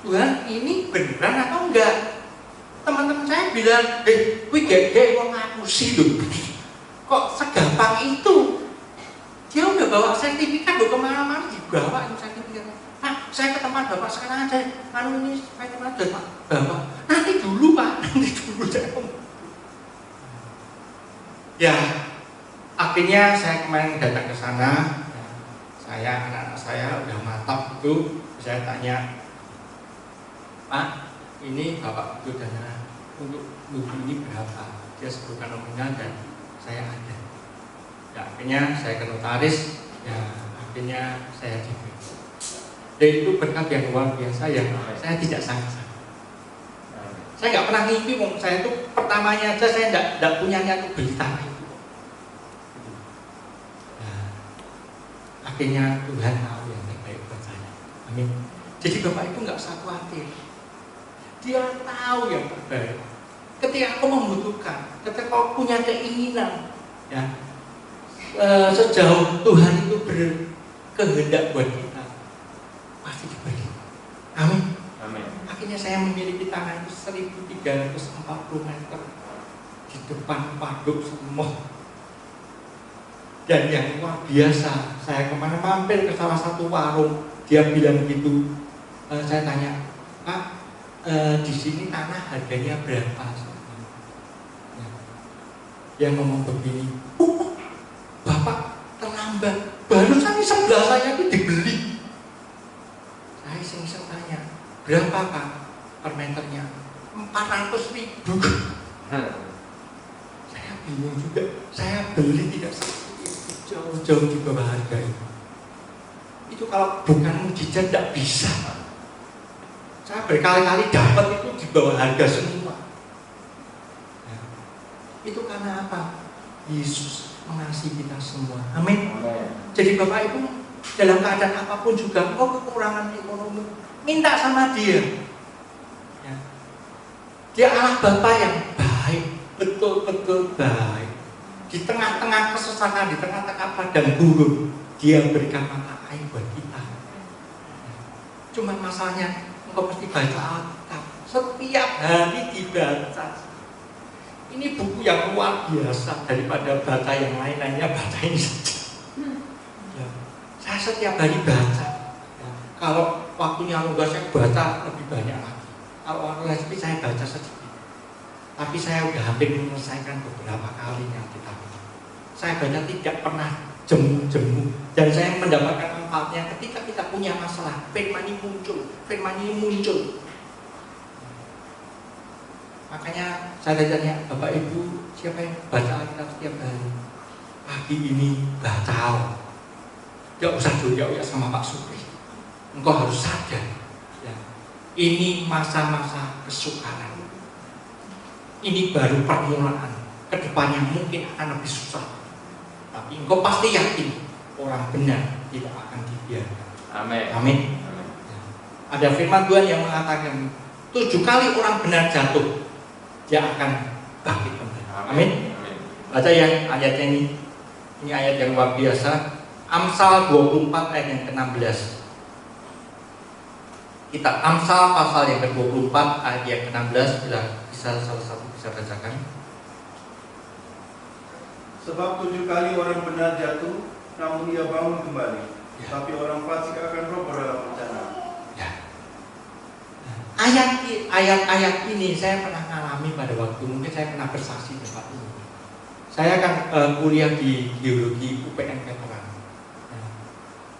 Tuhan ini beneran atau enggak? Teman-teman saya bilang, wih gede uang aku sih loh. Kok segampang itu? Dia udah bawa sertifikat loh, kemana-mana dibawa itu sertifikatnya. Pak, saya ke tempat Bapak sekarang aja. Ini saya ke tempat Bapak. Nanti dulu Pak, nanti dulu saya ngomong. Ya, akhirnya saya kemarin datang ke sana. Saya, anak-anak saya udah mantap itu. Saya tanya, Pak, ini Bapak butuh dana untuk buku ini berapa. Dia sebutkan nominal dan saya ada. Ya, akhirnya saya ke notaris, ya akhirnya saya diberi. Dan itu berkat yang luar biasa yang saya tidak sangka. Saya nggak pernah ngimpi, saya itu pertamanya aja saya nggak punya niat untuk beli tanah itu. Nah, akhirnya Tuhan tahu yang terbaik buat saya. Amin. Jadi Bapak Ibu nggak usah khawatir. Dia tahu yang terbaik. Ketika aku membutuhkan, ketika aku punya keinginan, ya sejauh Tuhan itu berkehendak buat kita, pasti diberi. Amin. Amin. Akhirnya saya memiliki tanah itu 1340 meter di depan Paduk semua. Dan yang luar biasa, saya kemana mampir ke salah satu warung, dia bilang gitu. Saya tanya, Pak, di sini tanah harganya berapa? Ya. Dia ngomong begini, Bapak terlambat, barusan di sebelah saya itu dibeli. Saya iseng-iseng tanya, berapa Pak per meternya? 400.000. Saya bingung juga, saya beli tidak seperti itu, jauh-jauh di bawah harga itu. Itu kalau bukan mujizat tidak bisa. Saya berkali-kali dapat itu di bawah harga semua. Ya. Itu karena apa? Yesus mengasihi kita semua. Amin. Jadi Bapak Ibu dalam keadaan apapun juga, kekurangan ekonomi, minta sama Dia. Ya. Dia Allah Bapa yang baik, betul-betul baik. Di tengah-tengah kesesatan, di tengah-tengah padang gurun, Dia berikan mata air buat kita. Ya. Cuma masalahnya engkau mesti baca Alkitab, setiap hari dibaca. Ini buku yang luar biasa, daripada baca yang lain-lainnya, baca ini saja. Ya. Saya setiap hari baca. Ya. Kalau waktunya luang saya baca lebih banyak lagi. Kalau waktu lain saya baca sedikit. Tapi saya sudah hampir menyelesaikan beberapa kalinya kitab ini. Saya baca tidak pernah jemu-jemu, dan saya mendapatkan manfaatnya ketika kita punya masalah. Firman ini muncul. Makanya saya tanya Bapak Ibu, siapa yang baca Alkitab setiap hari? Pagi ini baca. Gak usah doya sama Pak Supri. Engkau harus sadar, ya, ini masa-masa kesukaran. Ini baru permulaan. Kedepannya mungkin akan lebih susah. Tapi engkau pasti yakin orang benar tidak akan dibiarkan. Amin. Amin. Ada firman Tuhan yang mengatakan 7 kali orang benar jatuh, dia akan bangkit kembali. Amin. Baca ya ayatnya ini. Ini ayat yang luar biasa. Amsal 24 ayat yang ke-16. Kita Amsal pasal yang ke-24 ayat yang ke-16, bila bisa salah satu bisa bacakan. Sebab 7 kali orang benar jatuh, namun ia bangun kembali. Ya. Tapi orang fasik akan roboh dalam bencana. Ya. Ayat-ayat ini saya pernah mengalami pada waktu, mungkin saya pernah bersaksi di tempat ini. Saya kan kuliah di geologi UPN Veteran. Ya.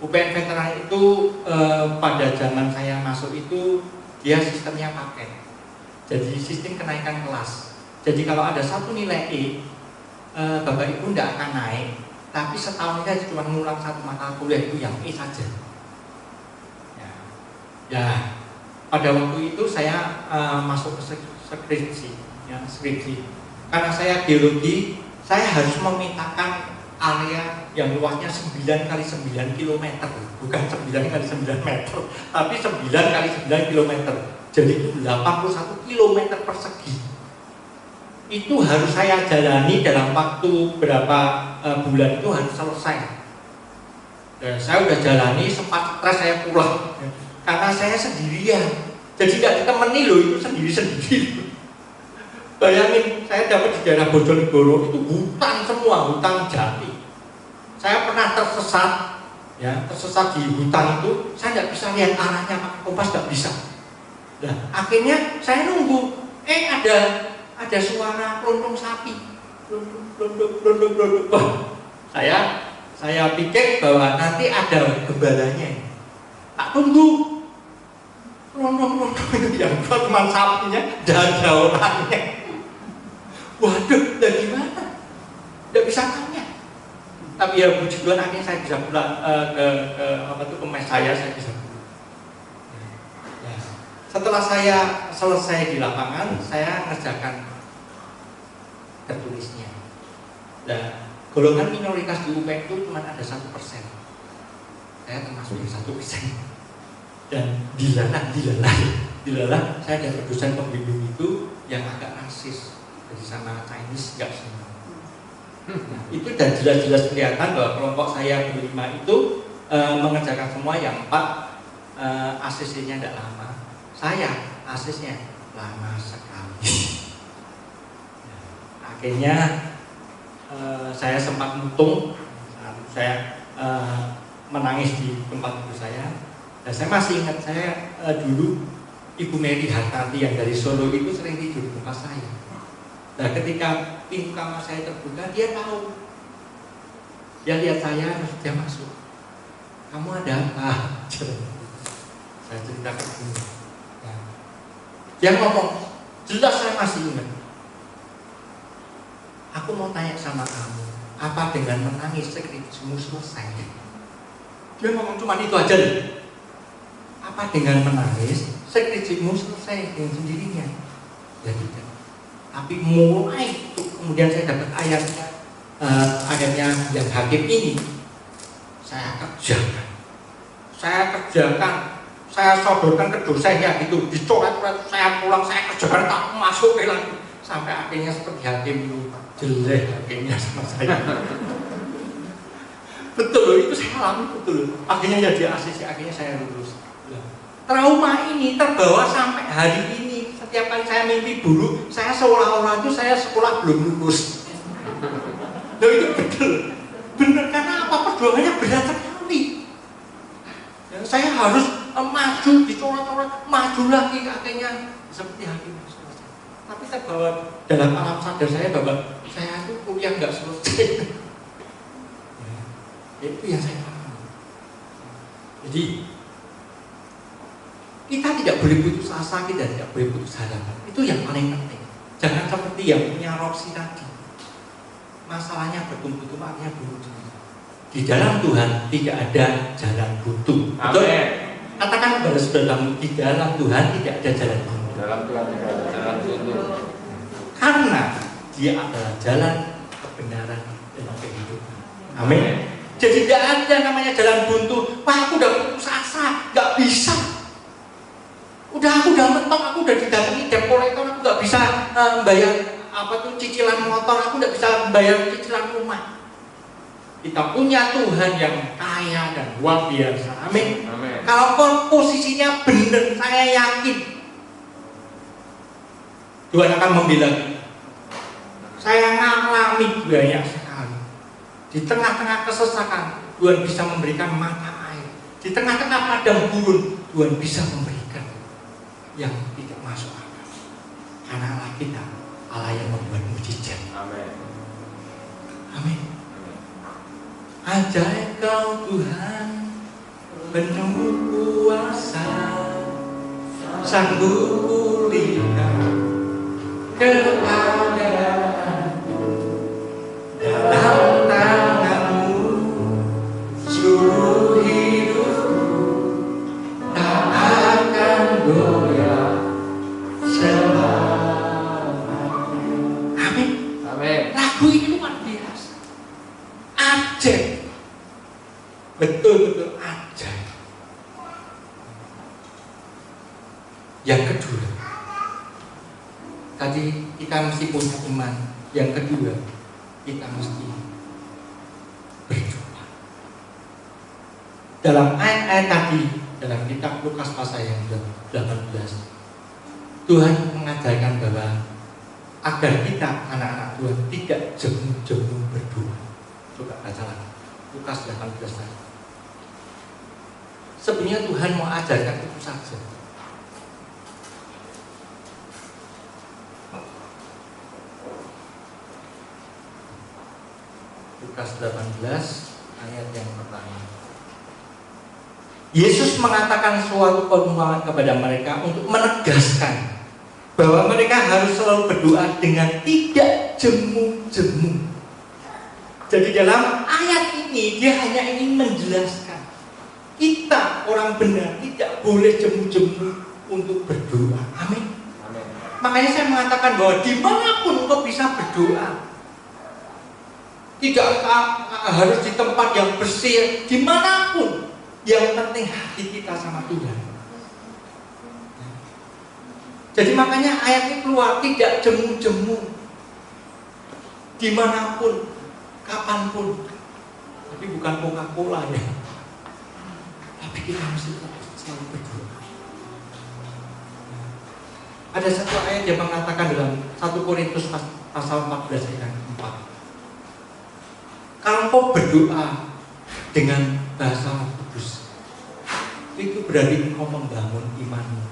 UPN Veteran itu pada zaman saya masuk itu dia sistemnya paket. Jadi sistem kenaikan kelas. Jadi kalau ada satu nilai E, Bapak Ibu tidak akan naik, tapi setahun ini cuma ngulang satu mata kuliah itu yang E saja. Ya, pada waktu itu saya masuk ke skripsi, ya, skripsi. Karena saya geologi, saya harus memetakan area yang luasnya 9 kali 9 km, bukan 9 kali 9 meter, tapi 9 kali 9 km. Jadi itu 81 km persegi. Itu harus saya jalani dalam waktu berapa bulan, itu harus selesai. Dan saya udah jalani, sempat stres saya pulang karena saya sendirian, jadi nggak ditemani loh, itu sendiri-sendiri. Bayangin, saya dapat di daerah Bojonegoro itu hutan semua, hutan jati. Saya pernah tersesat, ya, tersesat di hutan itu, saya nggak bisa lihat arahnya pakai kompas, nggak bisa. Nah, akhirnya saya nunggu, ada suara kelonthong sapi, kelonthong. Saya pikir bahwa nanti ada gembalanya. Tak tunggu, Rono yang buat teman sapinya dan ada orangnya. Waduh, dan gimana? Tidak bisa tanya. Tapi ya puji Tuhan akhirnya saya bisa pulang ke mes saya bisa pulang. Ya. Setelah saya selesai di lapangan, saya ngerjakan tertulisnya. Dan golongan minoritas di UP itu cuma ada 1%. Saya termasuk yang 1%. Dan dilalah saya dapat dosen pembimbing itu yang agak rasis, jadi sama Chinese nggak semua. Nah, itu dan jelas-jelas kelihatan bahwa kelompok saya berlima itu mengerjakan semua yang 4 ACC-nya tidak lama. Saya ACC-nya lama sekali. Akhirnya saya sempat mutung, saya menangis di tempat tidur saya. Dan saya masih ingat saya dulu Ibu Mary Hartanti yang dari Solo itu sering tidur di tempat saya. Nah ketika pintu kamar saya terbuka, dia tahu. Dia lihat saya, terus dia masuk. Kamu ada apa? Saya ceritakan ini. Nah, dia ngomong, jelas saya masih ingat. Aku mau tanya sama kamu, apa dengan menangis skripsimu selesai? Dia ngomong cuma itu aja nih. Apa dengan menangis skripsimu selesai dengan sendirinya? Ya tidak. Tapi mulai itu kemudian saya dapat ayatnya yang hakim ini saya kerjakan, saya sodorkan ke dosennya gitu, dicoret-coret, saya pulang, saya kerjakan, tak masuk lagi, sampai akhirnya seperti hakim ini jelek hakimnya sama saya. Betul, itu saya alami betul. Akhirnya jadi ACC, akhirnya saya lulus. Trauma ini terbawa sampai hari ini. Setiap kali saya mimpi buruk, saya seolah-olah itu saya sekolah belum lulus. Nah itu betul, benar karena apa, perjuangannya berat sekali. Ya, saya harus maju, dicoret-coret, maju lagi, akhirnya seperti hakim selesai. Tapi terbawa dalam alam sadar saya bahwa saya itu kuliah nggak selesai. Ya, itu yang saya paham. Jadi kita tidak boleh putus asa, kita tidak boleh putus harapan. Itu yang paling penting. Jangan seperti yang punya Roksi tadi. Masalahnya bertumbuh-tumbuh, akhirnya bunuh diri. Di dalam Tuhan tidak ada jalan buntu. Betul? Katakan kepada saudaramu, di dalam Tuhan tidak ada jalan buntu. Dalam Tuhan tidak ada jalan buntu. Karena Dia adalah jalan kebenaran dan kehidupan. Amin. Jadi tidak ada namanya jalan buntu. Wah, aku udah putus asa, nggak bisa. Aku udah mentok, aku udah didatangi debt collector, aku nggak bisa bayar cicilan motor, aku nggak bisa bayar cicilan rumah. Kita punya Tuhan yang kaya dan luar biasa. Amin. Amin. Kalau posisinya benar, saya yakin Tuhan akan membela kita. Saya ngalami banyak sekali. Di tengah-tengah kesesakan, Tuhan bisa memberikan mata air. Di tengah-tengah padang gurun, Tuhan bisa memberikan yang tidak masuk akal. Karena Allah kita, Allah yang membuat mujizat. Amin. Amin. Ajaib Kau Tuhan, penuh kuasa, sanggup pulihkan keadaanku. Dalam tangan-Mu seluruh hidupku tak akan goyah selamanya. Amin. Amin. Lagu ini luar biasa, ajaib, betul-betul ajaib. Yang kedua, tadi kita mesti punya iman. Yang kedua, kita mesti berdoa. Dalam ayat-ayat tadi, dalam kitab Lukas pasal yang 18, Tuhan mengajarkan bahwa agar kita anak-anak Tuhan tidak jemu-jemu berdoa. Coba baca lagi Lukas 18 tadi. Sebenarnya Tuhan mau ajarkan itu saja. Lukas 18 ayat yang pertama. Yesus Yesus mengatakan suatu perumpamaan kepada mereka untuk menegaskan bahwa mereka harus selalu berdoa dengan tidak jemu-jemu. Jadi dalam ayat ini dia hanya ingin menjelaskan kita orang benar tidak boleh jemu-jemu untuk berdoa. Amin. Makanya saya mengatakan bahwa dimanapun engkau bisa berdoa, tidak harus di tempat yang bersih, dimanapun, yang penting hati kita sama Tuhan. Jadi makanya ayat ini keluar, tidak jemu-jemu, dimanapun, kapanpun. Tapi bukan Coca-Cola ya, tapi kita mesti selalu berdoa. Ada satu ayat yang mengatakan dalam 1 Korintus pasal 14 ayat 4. Kalau kau berdoa dengan bahasa kudus, itu berarti engkau membangun imanmu.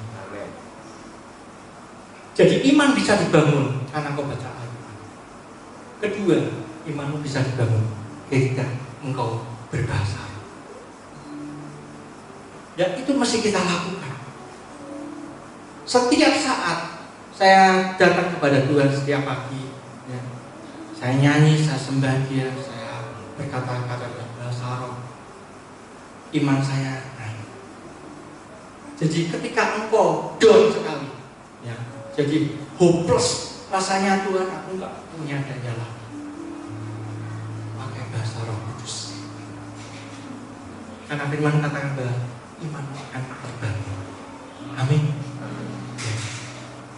Jadi iman bisa dibangun karena kau baca Al-Quran. Kedua, imanmu bisa dibangun ketika engkau berbahasa. Dan itu mesti kita lakukan. Setiap saat saya datang kepada Tuhan setiap pagi, ya. Saya nyanyi, saya sembah Dia, saya berkata-kata dalam bahasa roh. Iman saya naik. Jadi ketika engkau down sekali, ya, jadi hopeless rasanya, Tuhan aku nggak punya daya lagi, pakai bahasa Roh Kudus. Karena firman katakan bahwa iman akan terbangun. Amin.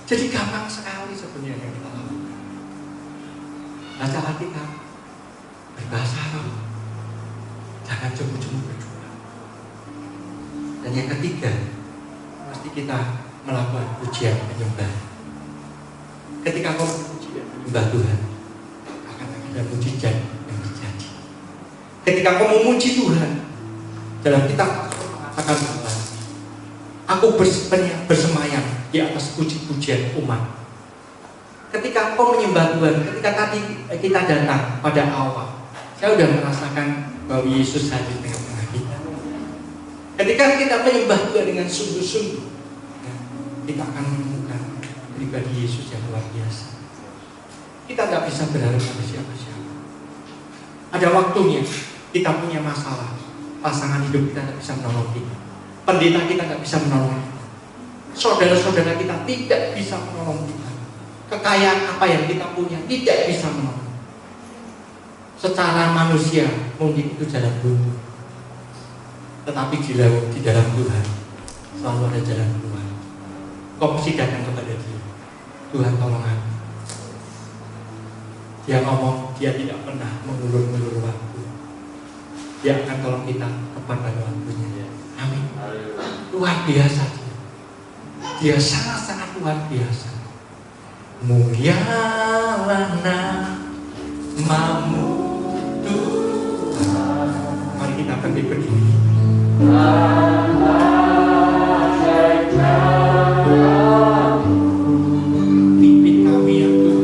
Jadi gampang sekali sebenarnya yang kita lakukan. Baca Alkitab, berbahasa roh, jangan jemu-jemu berdoa. Dan yang ketiga, mesti kita melakukan pujian penyembah. Ketika kau memuji dan menyembah Tuhan, akan ada mujizat yang terjadi. Ketika kau memuji Tuhan, dalam kitab mengatakan bahwa aku bersemayam di atas puji-pujian umat. Ketika kau menyembah Tuhan, ketika tadi kita datang pada awal, saya sudah merasakan bahwa Yesus hadir di tengah kita. Ketika kita menyembah Tuhan dengan sungguh-sungguh, kita akan menemukan pribadi Yesus yang luar biasa. Kita nggak bisa berharap pada siapa-siapa. Ada waktunya kita punya masalah, pasangan hidup kita nggak bisa menolong kita, pendeta kita nggak bisa menolong kita, saudara-saudara kita tidak bisa menolong kita, kekayaan apa yang kita punya tidak bisa menolong. Secara manusia mungkin itu jalan buntu, tetapi di dalam Tuhan selalu ada jalan keluar. Kau mesti datang kepada Dia. Tuhan tolong aku. Dia ngomong, Dia tidak pernah mengulur-ulur waktu. Dia akan tolong kita tepat pada waktunya. Amin. Luar biasa Dia. Dia sangat-sangat luar biasa. Mulialah namamu Tuhan. Mari kita berdiri. Pimpin kami ya Tuhan.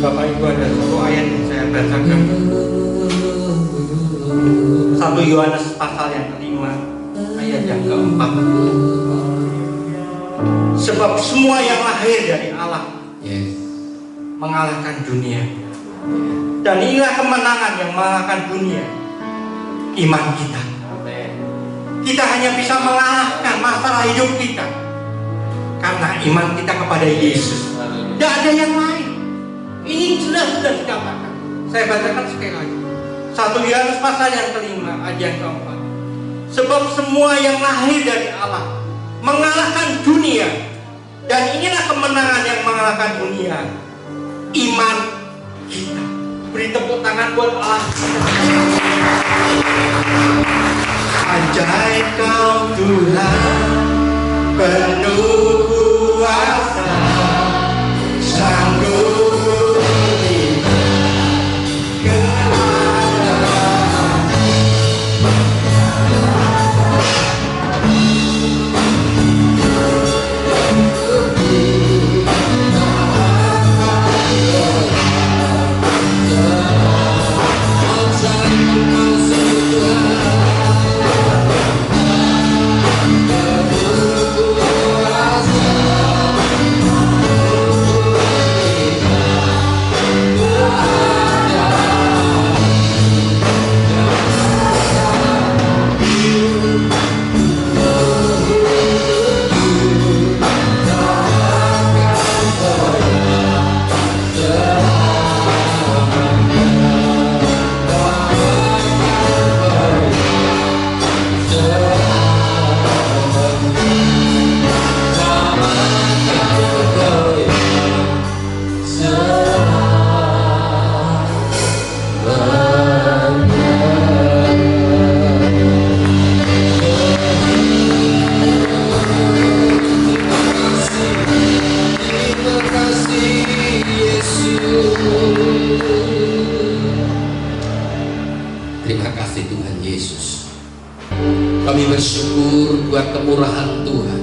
Bapak Ibu, ada satu ayat yang saya bacakan, 1 Yohanes pasal yang kelima ayat yang keempat. Sebab semua yang lahir dari Allah mengalahkan dunia, dan inilah kemenangan yang mengalahkan dunia, iman kita. Kita hanya bisa mengalahkan masalah hidup kita karena iman kita kepada Yesus. Tidak ada yang lain. Ini jelas sudah dikatakan. Saya bacakan sekali lagi, 1 Yohanes pasal yang kelima ayat yang keempat. Sebab semua yang lahir dari Allah mengalahkan dunia, dan inilah kemenangan yang mengalahkan dunia, iman kita. Beri tepuk tangan buat Allah. Ajaib Kau Tuhan, penuh kuasa, sanggup bersyukur buat kemurahan Tuhan.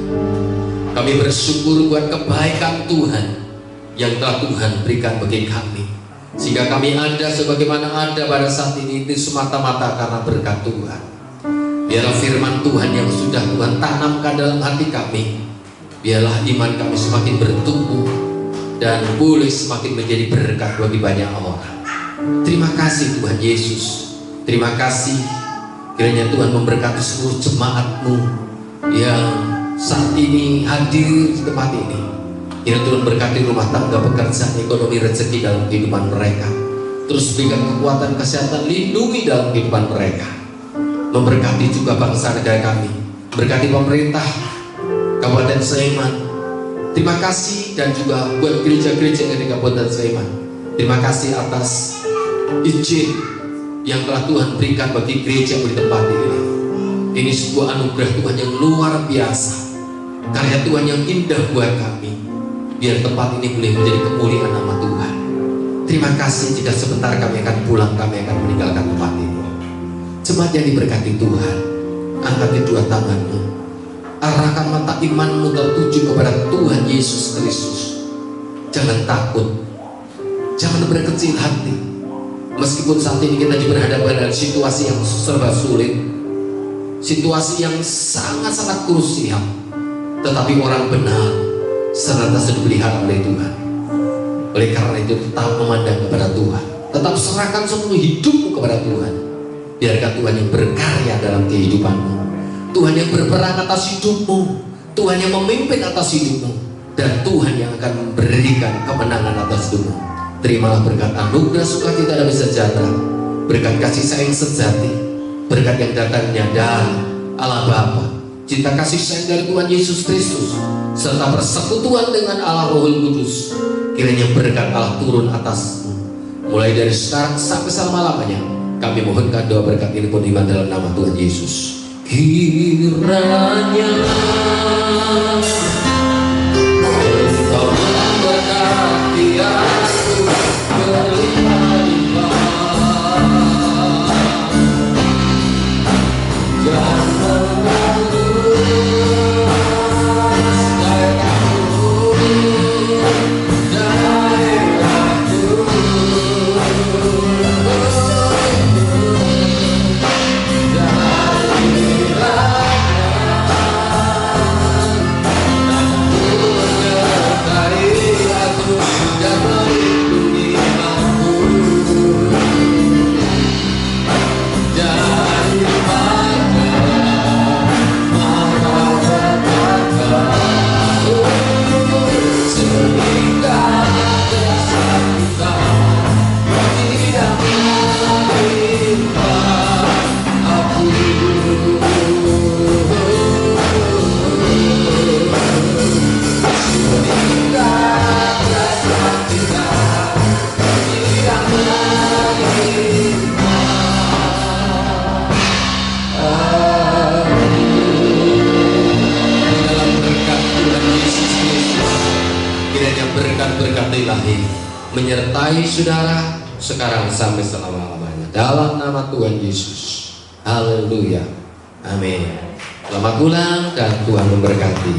Kami bersyukur buat kebaikan Tuhan yang telah Tuhan berikan bagi kami, sehingga kami ada sebagaimana ada pada saat ini itu semata-mata karena berkat Tuhan. Biarlah firman Tuhan yang sudah Tuhan tanamkan dalam hati kami, biarlah iman kami semakin bertumbuh dan boleh semakin menjadi berkat bagi banyak orang. Terima kasih Tuhan Yesus. Terima kasih kiranya Tuhan memberkati seluruh jemaat-Mu yang saat ini hadir di tempat ini. Kiranya Tuhan berkati rumah tangga, pekerjaan, ekonomi, rezeki dalam kehidupan mereka. Terus berikan kekuatan, kesehatan, lindungi dalam kehidupan mereka. Memberkati juga bangsa negara kami, berkati pemerintah Kabupaten Sleman. Terima kasih, dan juga buat gereja-gereja yang di Kabupaten Sleman. Terima kasih atas izin yang telah Tuhan berikan bagi gereja di tempat ini. Ini sebuah anugerah Tuhan yang luar biasa, karya Tuhan yang indah buat kami. Biar tempat ini boleh menjadi kemuliaan nama Tuhan. Terima kasih. Jika sebentar kami akan pulang, kami akan meninggalkan tempat ini. Jemaat yang diberkati Tuhan, angkat kedua tanganmu, arahkan mata imanmu tertuju kepada Tuhan Yesus Kristus. Jangan takut, jangan berkecil hati. Meskipun saat ini kita berhadapan dengan situasi yang serba sulit, situasi yang sangat-sangat krusial, tetapi orang benar senantiasa dipelihara oleh Tuhan. Oleh karena itu, tetap memandang kepada Tuhan, tetap serahkan seluruh hidupmu kepada Tuhan. Biarkan Tuhan yang berkarya dalam kehidupanmu, Tuhan yang berperang atas hidupmu, Tuhan yang memimpin atas hidupmu, dan Tuhan yang akan memberikan kemenangan atas hidupmu. Terimalah berkat anugerah sukacita dan sejahtera, berkat kasih sayang sejati, berkat yang datangnya dari Allah Bapa, cinta kasih sayang dari Tuhan Yesus Kristus, serta persekutuan dengan Allah Roh Kudus, kiranya berkat Allah turun atasmu mulai dari sekarang sampai selama-lamanya. Kami mohonkan doa berkat ini pun iman dalam nama Tuhan Yesus. Kiranya Engkau memberkati aku berlimpah-limpah. Jangan berkat ilahi menyertai saudara sekarang sampai selama-lamanya dalam nama Tuhan Yesus. Haleluya. Amin. Selamat pulang dan Tuhan memberkati.